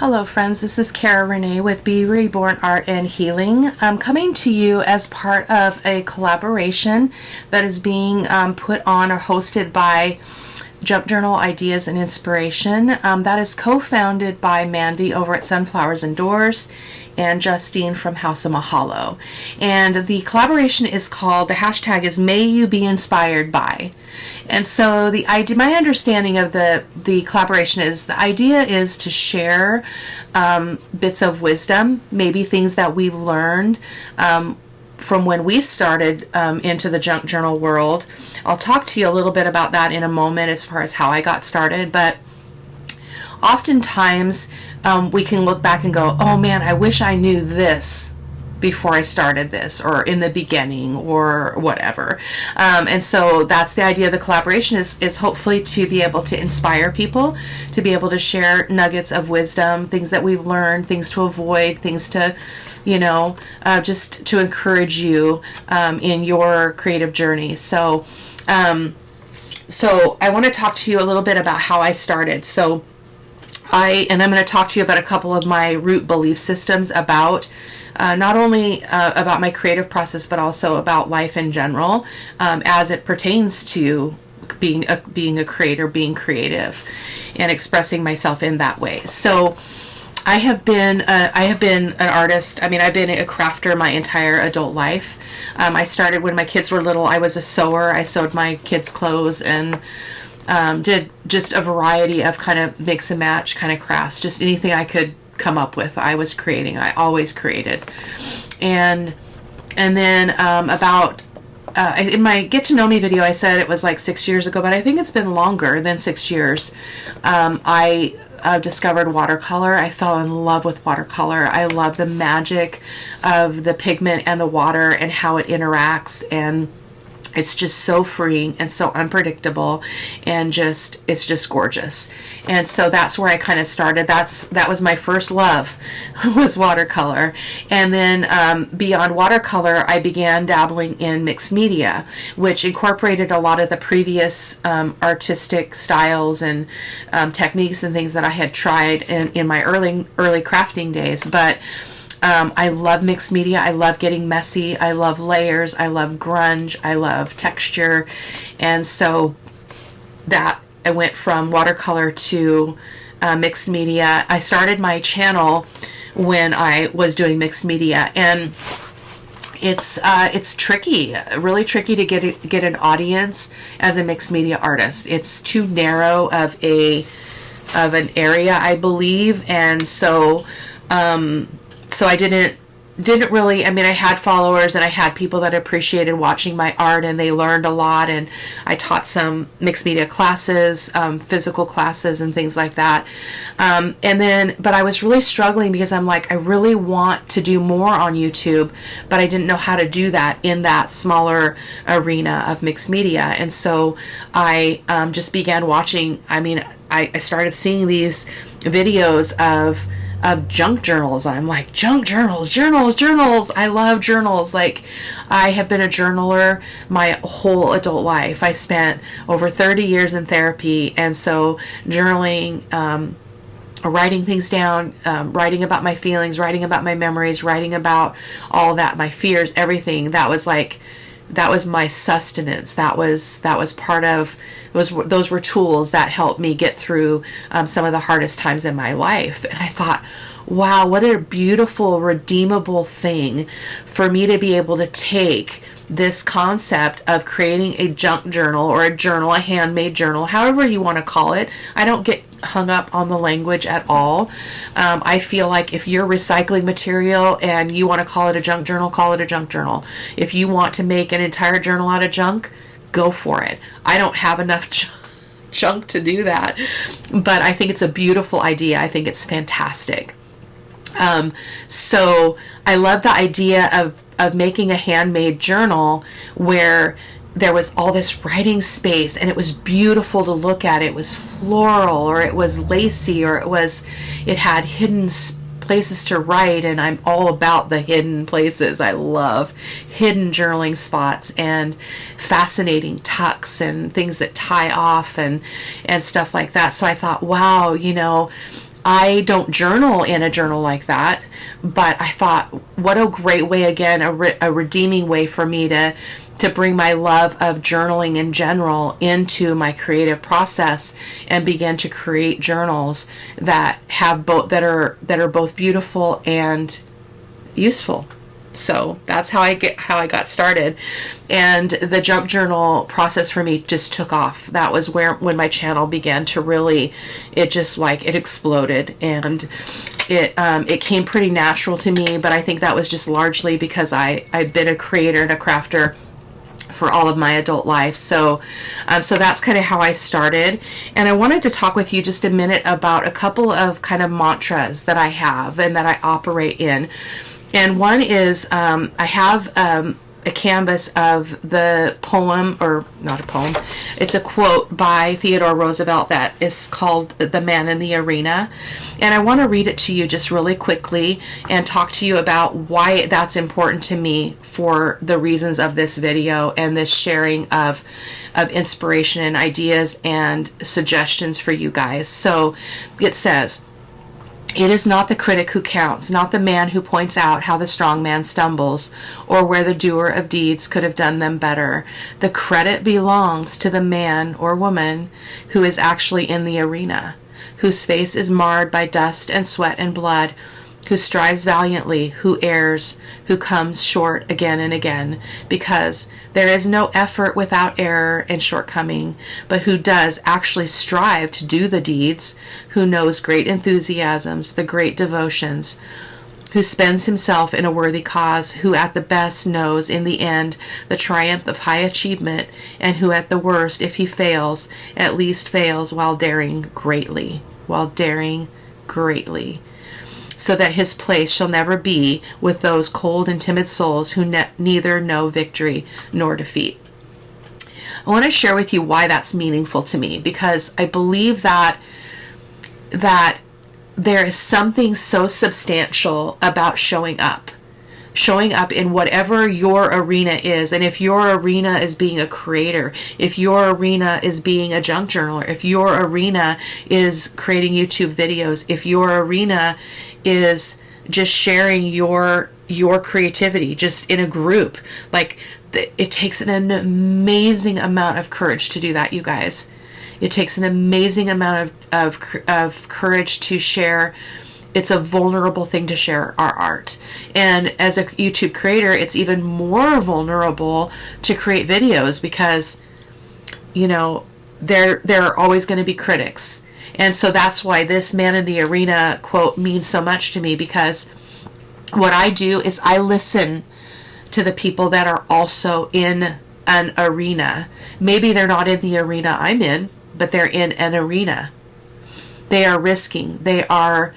Hello friends, this is Cara-Renee with B.Reborn Art and Healing. I'm coming to you as part of a collaboration that is being put on or hosted by Junk Journal Ideas and Inspiration. That is co-founded by Mandy over at Sunflowers and Doors and Justine from House of Mahalo. And the collaboration is called, the hashtag is May You Be Inspired By. And so the idea, my understanding of the collaboration is the idea is to share bits of wisdom, maybe things that we've learned from when we started into the junk journal world. I'll talk to you a little bit about that in a moment as far as how I got started, but oftentimes we can look back and go, oh man, I wish I knew this before I started this, or in the beginning, or whatever. And so that's the idea of the collaboration, is hopefully to be able to inspire people, to be able to share nuggets of wisdom, things that we've learned, things to avoid, things to, just to encourage you in your creative journey. So I want to talk to you a little bit about how I started. I'm going to talk to you about a couple of my root belief systems about not only about my creative process, but also about life in general, as it pertains to being a creator, being creative, and expressing myself in that way. So I have been an artist. I mean, I've been a crafter my entire adult life. I started when my kids were little. I was a sewer. I sewed my kids' clothes and did just a variety of kind of mix and match kind of crafts, just anything I could come up with. I was creating. I always created. And then about in my Get to Know Me video, I said it was like 6 years ago, but I think it's been longer than 6 years. I discovered watercolor. I fell in love with watercolor. I love the magic of the pigment and the water and how it interacts, and it's just so freeing and so unpredictable, and it's just gorgeous. And so that's where I kind of started. That was my first love, was watercolor. And then beyond watercolor, I began dabbling in mixed media, which incorporated a lot of the previous artistic styles and techniques and things that I had tried in my early crafting days. But I love mixed media. I love getting messy. I love layers. I love grunge. I love texture. And so that I went from watercolor to mixed media. I started my channel when I was doing mixed media, and it's tricky, really tricky to get an audience as a mixed media artist. It's too narrow of an area, I believe, and so I didn't really, I mean, I had followers and I had people that appreciated watching my art, and they learned a lot, and I taught some mixed media classes, physical classes and things like that. But I was really struggling because I'm like, I really want to do more on YouTube, but I didn't know how to do that in that smaller arena of mixed media. And so I just began watching. I mean, I started seeing these videos of junk journals. I'm like, junk journals. I love journals. Like, I have been a journaler my whole adult life. I spent over 30 years in therapy, and so journaling, writing things down, writing about my feelings, writing about my memories, writing about all that, my fears, everything. That was my sustenance. That was part of, those were tools that helped me get through some of the hardest times in my life. And I thought, wow, what a beautiful, redeemable thing for me to be able to take this concept of creating a junk journal, or a journal, a handmade journal, however you want to call it. I don't get hung up on the language at all. I feel like if you're recycling material and you want to call it a junk journal, call it a junk journal. If you want to make an entire journal out of junk, go for it. I don't have enough junk to do that, but I think it's a beautiful idea. I think it's fantastic. So I love the idea of making a handmade journal where there was all this writing space, and it was beautiful to look at. It was floral, or it was lacy, or it had hidden places to write, and I'm all about the hidden places. I love hidden journaling spots and fascinating tucks and things that tie off and stuff like that. So I thought, wow, I don't journal in a journal like that, but I thought, what a great way, again, a redeeming way for me to bring my love of journaling in general into my creative process and begin to create journals that have both that are both beautiful and useful. So that's how I got started, and the junk journal process for me just took off. That was when my channel began to really, it just like it exploded, and it came pretty natural to me. But I think that was just largely because I've been a creator and a crafter for all of my adult life. So that's kind of how I started. And I wanted to talk with you just a minute about a couple of kind of mantras that I have and that I operate in. And one is I have a canvas of the poem, or not a poem, it's a quote by Theodore Roosevelt that is called "The Man in the Arena." And I want to read it to you just really quickly and talk to you about why that's important to me for the reasons of this video and this sharing of inspiration and ideas and suggestions for you guys. So it says, "It is not the critic who counts, not the man who points out how the strong man stumbles, or where the doer of deeds could have done them better. The credit belongs to the man or woman who is actually in the arena, whose face is marred by dust and sweat and blood, who strives valiantly, who errs, who comes short again and again, because there is no effort without error and shortcoming, but who does actually strive to do the deeds, who knows great enthusiasms, the great devotions, who spends himself in a worthy cause, who at the best knows in the end the triumph of high achievement, and who at the worst, if he fails, at least fails while daring greatly, so that his place shall never be with those cold and timid souls who neither know victory nor defeat." I want to share with you why that's meaningful to me, because I believe that there is something so substantial about showing up in whatever your arena is. And if your arena is being a creator, if your arena is being a junk journaler, if your arena is creating YouTube videos, if your arena is just sharing your creativity just in a group, like it takes an amazing amount of courage to do that, you guys. It takes an amazing amount of courage to share. It's a vulnerable thing to share our art. And as a YouTube creator, it's even more vulnerable to create videos because, you know, there are always going to be critics. And so that's why this Man in the Arena quote means so much to me, because what I do is I listen to the people that are also in an arena. Maybe they're not in the arena I'm in, but they're in an arena. They are risking. They are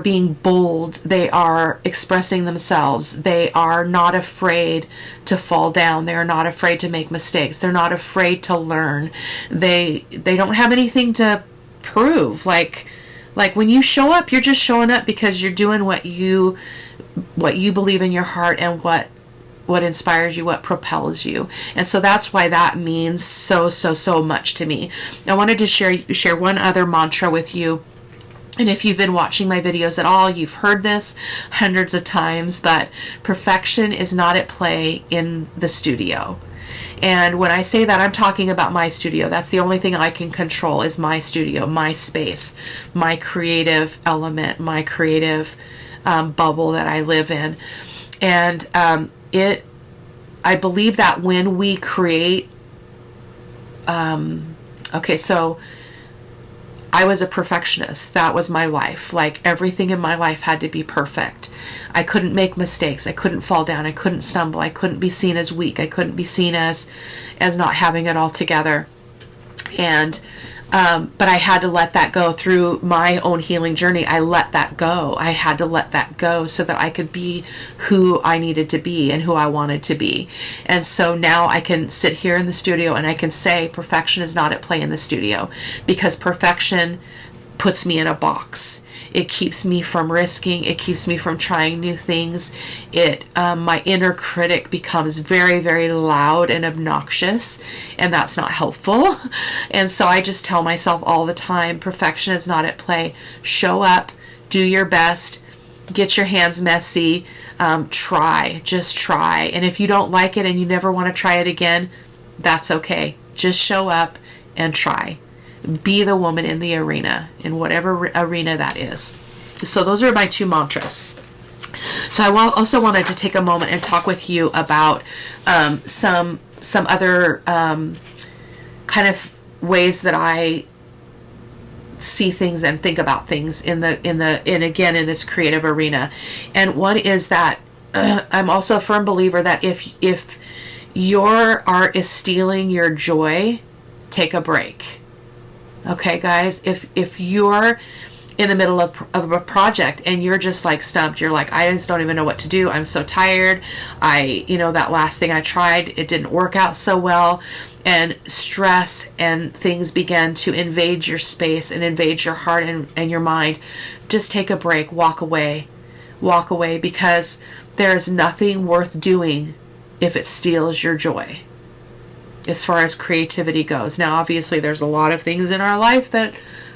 being bold. They are expressing themselves. They are not afraid to fall down. They are not afraid to make mistakes. They're not afraid to learn. They don't have anything to prove. Like when you show up, you're just showing up because you're doing what you believe in your heart and what inspires you, what propels you. And so that's why that means so much to me. I wanted to share one other mantra with you. And if you've been watching my videos at all, you've heard this hundreds of times, but perfection is not at play in the studio. And when I say that, I'm talking about my studio. That's the only thing I can control, is my studio, my space, my creative element, my creative bubble that I live in. And I believe that when we create, so I was a perfectionist. That was my life. Like, everything in my life had to be perfect. I couldn't make mistakes. I couldn't fall down. I couldn't stumble. I couldn't be seen as weak. I couldn't be seen as not having it all together. And but I had to let that go through my own healing journey. I let that go. I had to let that go so that I could be who I needed to be and who I wanted to be. And so now I can sit here in the studio and I can say perfection is not at play in the studio, because perfection puts me in a box. It keeps me from risking. It keeps me from trying new things. My inner critic becomes very, very loud and obnoxious, and that's not helpful. And so I just tell myself all the time, perfection is not at play. Show up, do your best, get your hands messy, just try. And if you don't like it and you never want to try it again, that's okay. Just show up and try. Be the woman in the arena, in whatever arena that is. So those are my 2 mantras. So I also wanted to take a moment and talk with you about some other kind of ways that I see things and think about things in this creative arena. And one is that I'm also a firm believer that if your art is stealing your joy, take a break. Okay, guys, if you're in the middle of a project and you're just like stumped, you're like, I just don't even know what to do. I'm so tired. That last thing I tried, it didn't work out so well. And stress and things begin to invade your space and invade your heart and your mind. Just take a break, walk away, because there's nothing worth doing if it steals your joy. As far as creativity goes. Now, obviously, there's a lot of things in our life that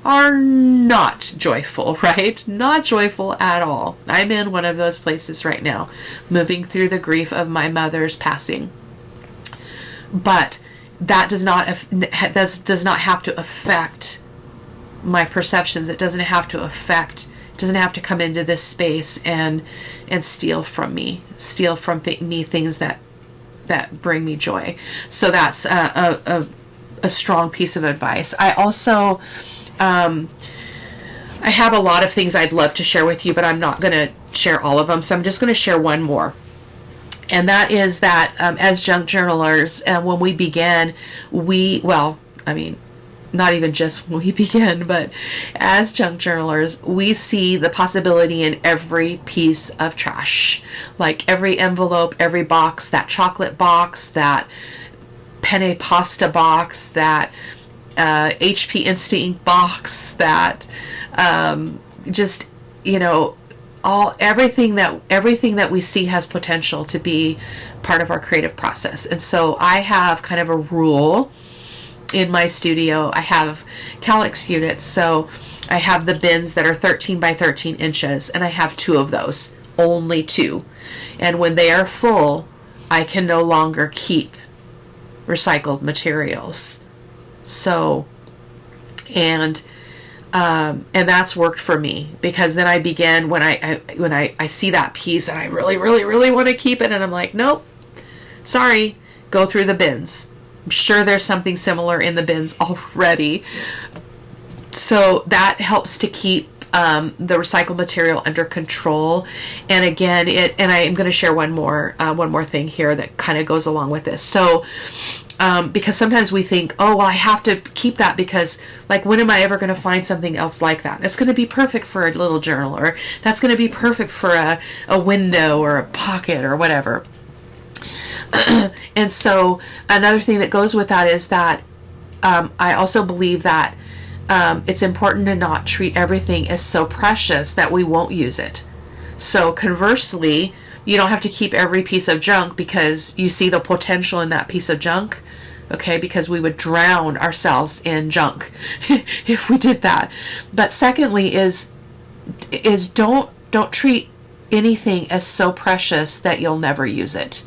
are not joyful, right? Not joyful at all. I'm in one of those places right now, moving through the grief of my mother's passing. But that does not have to affect my perceptions. It doesn't have to come into this space and steal from me things that bring me joy. So that's a strong piece of advice. I also, I have a lot of things I'd love to share with you, but I'm not going to share all of them. So I'm just going to share one more. And that is that as junk journalers, when we begin, not even just when we begin, but as junk journalers, we see the possibility in every piece of trash. Like every envelope, every box, that chocolate box, that penne pasta box, that HP Instant Ink box, that everything that we see has potential to be part of our creative process. And so I have kind of a rule in my studio. I have calyx units, so I have the bins that are 13 by 13 inches, and I have 2 of those, only 2. And when they are full, I can no longer keep recycled materials. So, and that's worked for me, because then I begin, when I see that piece and I really, really, really want to keep it, and I'm like, nope, sorry, go through the bins. I'm sure there's something similar in the bins already. So that helps to keep the recycled material under control. And again, and I am going to share one more thing here that kind of goes along with this. So because sometimes we think, oh, well, I have to keep that because, like, when am I ever going to find something else like that? That's going to be perfect for a little journal, or that's going to be perfect for a window or a pocket or whatever. And so another thing that goes with that is that I also believe that it's important to not treat everything as so precious that we won't use it. So conversely, you don't have to keep every piece of junk because you see the potential in that piece of junk, okay? Because we would drown ourselves in junk if we did that. But secondly is don't treat anything as so precious that you'll never use it.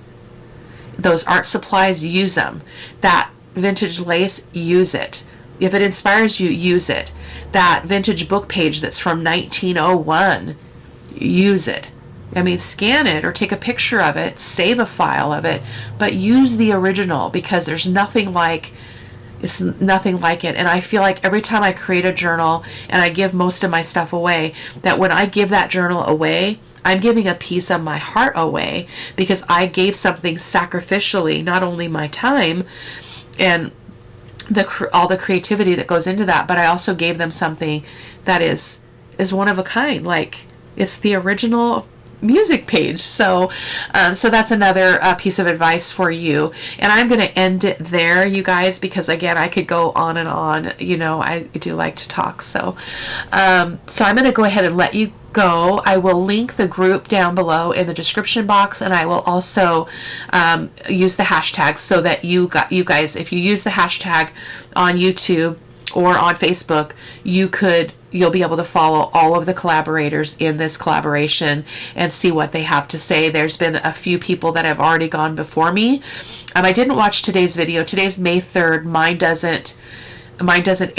Those art supplies, use them. That vintage lace, use it. If it inspires you, use it. That vintage book page that's from 1901, use it. I mean, scan it or take a picture of it, save a file of it, but use the original, because there's nothing like it. And I feel like every time I create a journal and I give most of my stuff away, that when I give that journal away, I'm giving a piece of my heart away, because I gave something sacrificially, not only my time and all the creativity that goes into that, but I also gave them something that is one of a kind. Like, it's the original music page. So so that's another piece of advice for you. And I'm going to end it there, you guys, because again, I could go on and on. You know, I do like to talk. So so I'm going to go ahead and let you go. I will link the group down below in the description box, and I will also use the hashtags so that you guys, if you use the hashtag on YouTube or on Facebook, you'll be able to follow all of the collaborators in this collaboration and see what they have to say. There's been a few people that have already gone before me. I didn't watch today's video. Today's May 3rd. Mine doesn't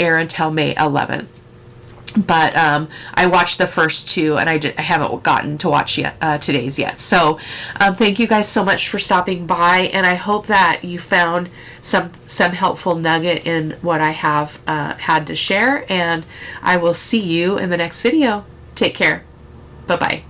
air until May 11th. But I watched the first two, and I haven't gotten to watch today's yet. So thank you guys so much for stopping by, and I hope that you found some helpful nugget in what I have had to share, and I will see you in the next video. Take care. Bye-bye.